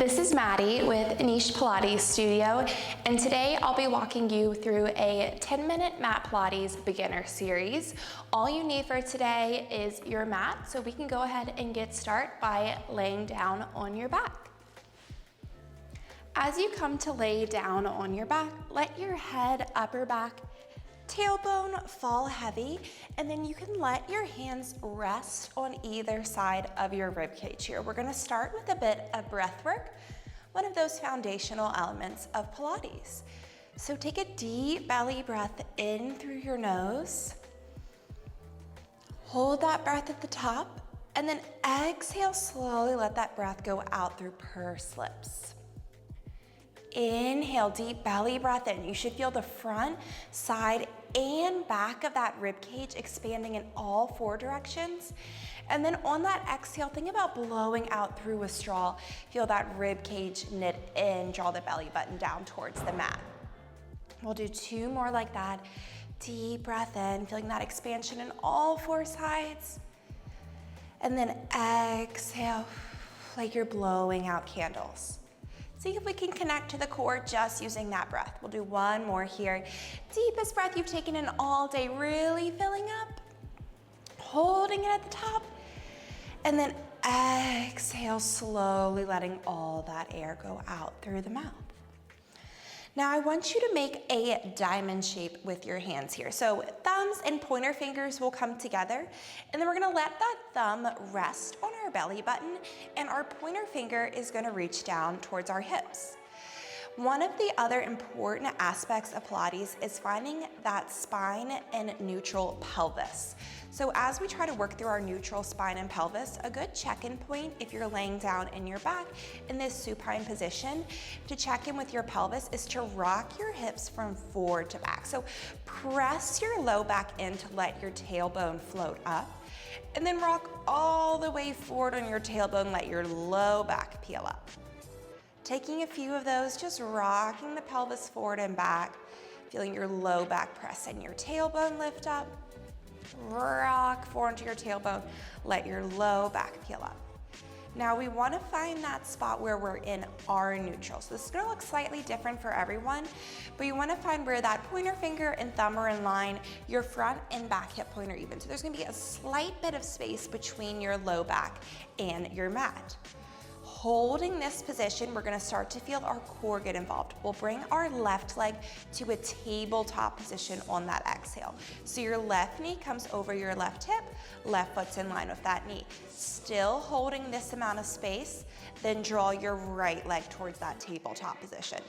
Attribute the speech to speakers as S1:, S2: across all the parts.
S1: This is Maddie with Niche Pilates Studio, and today I'll be walking you through a 10-minute mat Pilates beginner series. All you need for today is your mat, so we can go ahead and get started by laying down on your back. As you come to lay down on your back, let your head, upper back, tailbone fall heavy, and then you can let your hands rest on either side of your rib cage here. We're gonna start with a bit of breath work, one of those foundational elements of Pilates. So take a deep belly breath in through your nose. Hold that breath at the top, and then exhale slowly, let that breath go out through pursed lips. Inhale, deep belly breath in. You should feel the front, side, and back of that rib cage expanding in all four directions. And then on that exhale, think about blowing out through a straw. Feel that rib cage knit in, draw the belly button down towards the mat. We'll do two more like that. Deep breath in, feeling that expansion in all four sides. And then exhale, like you're blowing out candles. See if we can connect to the core just using that breath. We'll do one more here. Deepest breath you've taken in all day, really filling up. Holding it at the top. And then exhale, slowly letting all that air go out through the mouth. Now I want you to make a diamond shape with your hands here. So thumbs and pointer fingers will come together, and then we're gonna let that thumb rest on our belly button, and our pointer finger is gonna reach down towards our hips. One of the other important aspects of Pilates is finding that spine and neutral pelvis. So as we try to work through our neutral spine and pelvis, a good check-in point if you're laying down in your back in this supine position to check in with your pelvis is to rock your hips from forward to back. So press your low back in to let your tailbone float up, and then rock all the way forward on your tailbone, let your low back peel up. Taking a few of those, just rocking the pelvis forward and back, feeling your low back press and your tailbone lift up. Rock forward to your tailbone, let your low back peel up. Now we want to find that spot where we're in our neutral. So this is going to look slightly different for everyone, but you want to find where that pointer finger and thumb are in line, your front and back hip point are even. So there's going to be a slight bit of space between your low back and your mat. Holding this position, we're gonna start to feel our core get involved. We'll bring our left leg to a tabletop position on that exhale. So your left knee comes over your left hip, left foot's in line with that knee. Still holding this amount of space, then draw your right leg towards that tabletop position.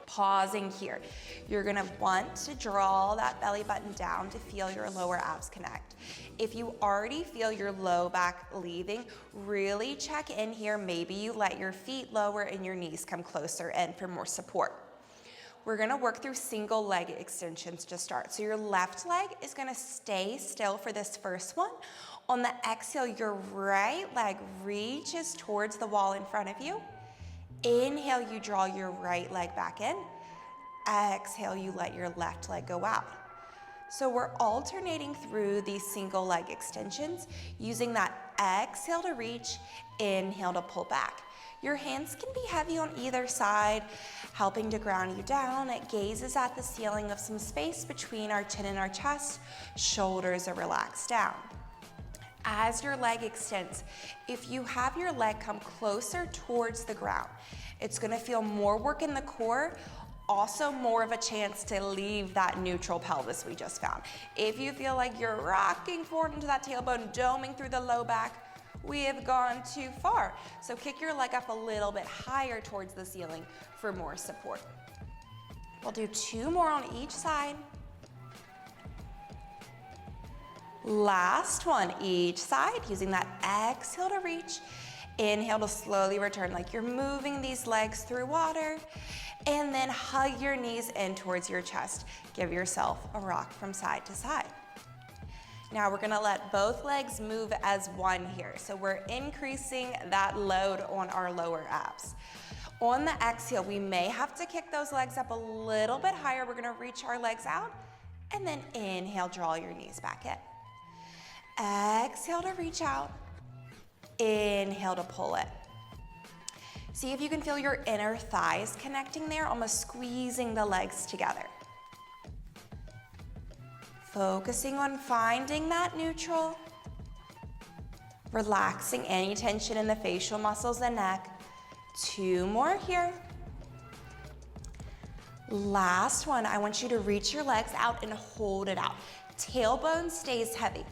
S1: Pausing here. You're gonna want to draw that belly button down to feel your lower abs connect. If you already feel your low back leaving, really check in here. Maybe you let your feet lower and your knees come closer in for more support. We're gonna work through single leg extensions to start. So your left leg is gonna stay still for this first one. On the exhale, your right leg reaches towards the wall in front of you. Inhale, you draw your right leg back in. Exhale, you let your left leg go out. So we're alternating through these single leg extensions, using that exhale to reach, inhale to pull back. Your hands can be heavy on either side, helping to ground you down. It gazes at the ceiling of some space between our chin and our chest. Shoulders are relaxed down. As your leg extends, if you have your leg come closer towards the ground, it's gonna feel more work in the core, also more of a chance to leave that neutral pelvis we just found. If you feel like you're rocking forward into that tailbone, doming through the low back, we have gone too far. So kick your leg up a little bit higher towards the ceiling for more support. We'll do two more on each side. Last one, each side, using that exhale to reach. Inhale to slowly return like you're moving these legs through water. And then hug your knees in towards your chest. Give yourself a rock from side to side. Now we're gonna let both legs move as one here. So we're increasing that load on our lower abs. On the exhale, we may have to kick those legs up a little bit higher. We're gonna reach our legs out, and then inhale, draw your knees back in. Exhale to reach out. Inhale to pull it. See if you can feel your inner thighs connecting there, almost squeezing the legs together. Focusing on finding that neutral. Relaxing any tension in the facial muscles and neck. 2 more here. Last one, I want you to reach your legs out and hold it out. Tailbone stays heavy.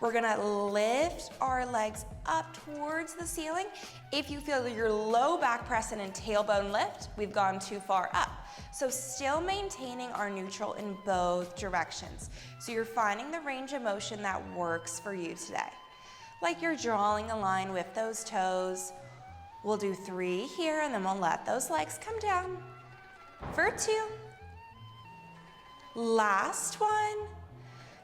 S1: We're gonna lift our legs up towards the ceiling. If you feel your low back press and tailbone lift, we've gone too far up. So still maintaining our neutral in both directions. So you're finding the range of motion that works for you today. Like you're drawing a line with those toes. We'll do 3 here and then we'll let those legs come down. For 2. Last one.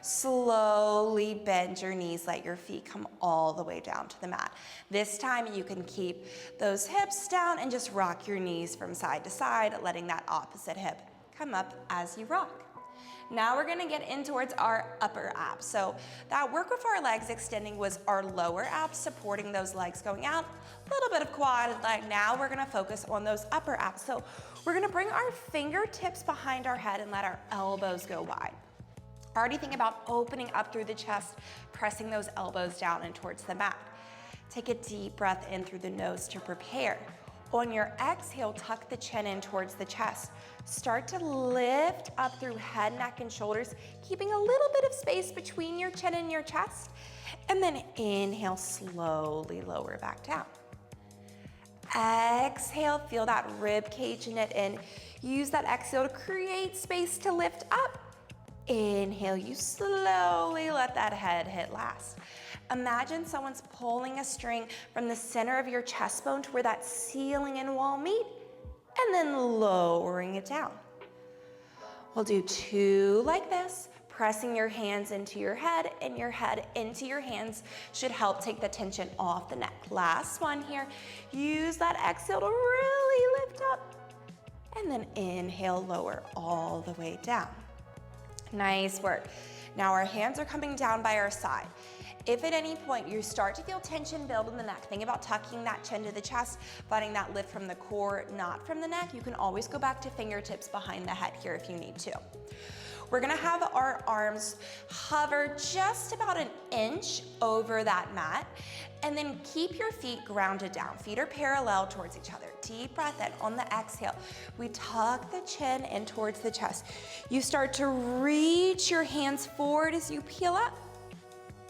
S1: Slowly bend your knees, let your feet come all the way down to the mat. This time you can keep those hips down and just rock your knees from side to side, letting that opposite hip come up as you rock. Now we're gonna get in towards our upper abs. So that work with our legs extending was our lower abs, supporting those legs going out, a little bit of quad and leg. Now we're gonna focus on those upper abs. So we're gonna bring our fingertips behind our head and let our elbows go wide. Already think about opening up through the chest, pressing those elbows down and towards the mat. Take a deep breath in through the nose to prepare. On your exhale, tuck the chin in towards the chest. Start to lift up through head, neck, and shoulders, keeping a little bit of space between your chin and your chest. And then inhale, slowly lower back down. Exhale, feel that rib cage knit in. Use that exhale to create space to lift up. Inhale, you slowly let that head hit last. Imagine someone's pulling a string from the center of your chest bone to where that ceiling and wall meet, and then lowering it down. We'll do 2 like this. Pressing your hands into your head and your head into your hands should help take the tension off the neck. Last one here. Use that exhale to really lift up, and then inhale, lower all the way down. Nice work. Now our hands are coming down by our side. If at any point you start to feel tension build in the neck, think about tucking that chin to the chest, finding that lift from the core, not from the neck. You can always go back to fingertips behind the head here if you need to. We're gonna have our arms hover just about an inch over that mat, and then keep your feet grounded down. Feet are parallel towards each other. Deep breath in. On the exhale, we tuck the chin in towards the chest. You start to reach your hands forward as you peel up.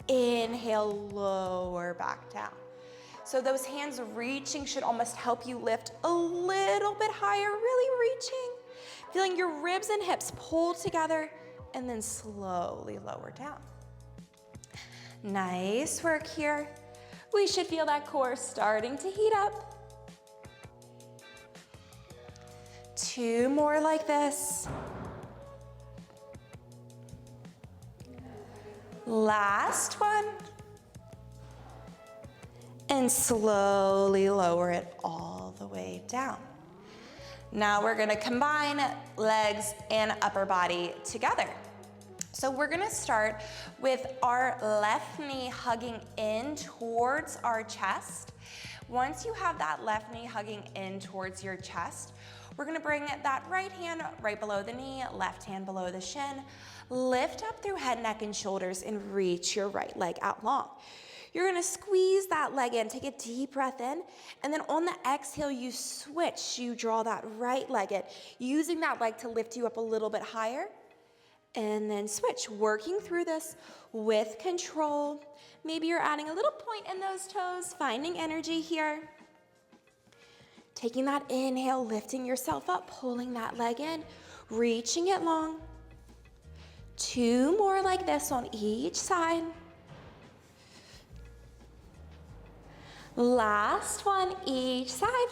S1: Inhale, lower back down. So those hands reaching should almost help you lift a little bit higher, really reaching. Feeling your ribs and hips pull together and then slowly lower down. Nice work here. We should feel that core starting to heat up. 2 more like this. Last one. And slowly lower it all the way down. Now we're gonna combine legs and upper body together. So we're gonna start with our left knee hugging in towards our chest. Once you have that left knee hugging in towards your chest, we're gonna bring that right hand right below the knee, left hand below the shin. Lift up through head, neck, and shoulders and reach your right leg out long. You're gonna squeeze that leg in, take a deep breath in, and then on the exhale, you switch. You draw that right leg in, using that leg to lift you up a little bit higher, and then switch, working through this with control. Maybe you're adding a little point in those toes, finding energy here. Taking that inhale, lifting yourself up, pulling that leg in, reaching it long. 2 more like this on each side. Last one, each side.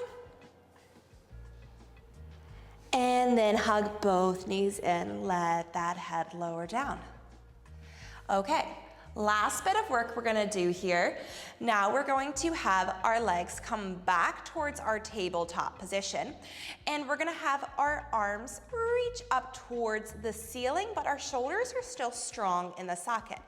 S1: And then hug both knees in, let that head lower down. Okay, last bit of work we're gonna do here. Now we're going to have our legs come back towards our tabletop position, and we're gonna have our arms reach up towards the ceiling, but our shoulders are still strong in the socket.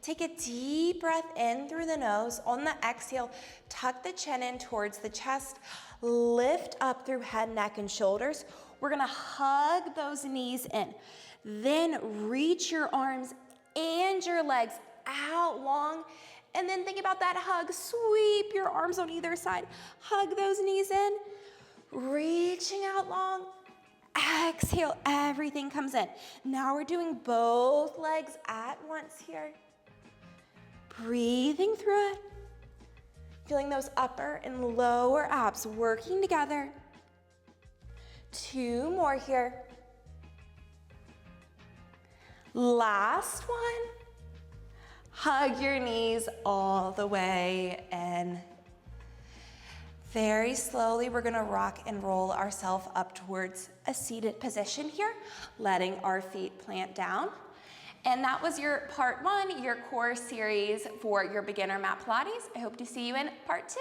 S1: Take a deep breath in through the nose. On the exhale, tuck the chin in towards the chest. Lift up through head, neck, and shoulders. We're gonna hug those knees in. Then reach your arms and your legs out long. And then think about that hug. Sweep your arms on either side. Hug those knees in. Reaching out long. Exhale, everything comes in. Now we're doing both legs at once here. Breathing through it. Feeling those upper and lower abs working together. 2 more here. Last one. Hug your knees all the way in. Very slowly, we're gonna rock and roll ourselves up towards a seated position here, letting our feet plant down. And that was your part 1, your core series for your beginner mat Pilates. I hope to see you in part 2.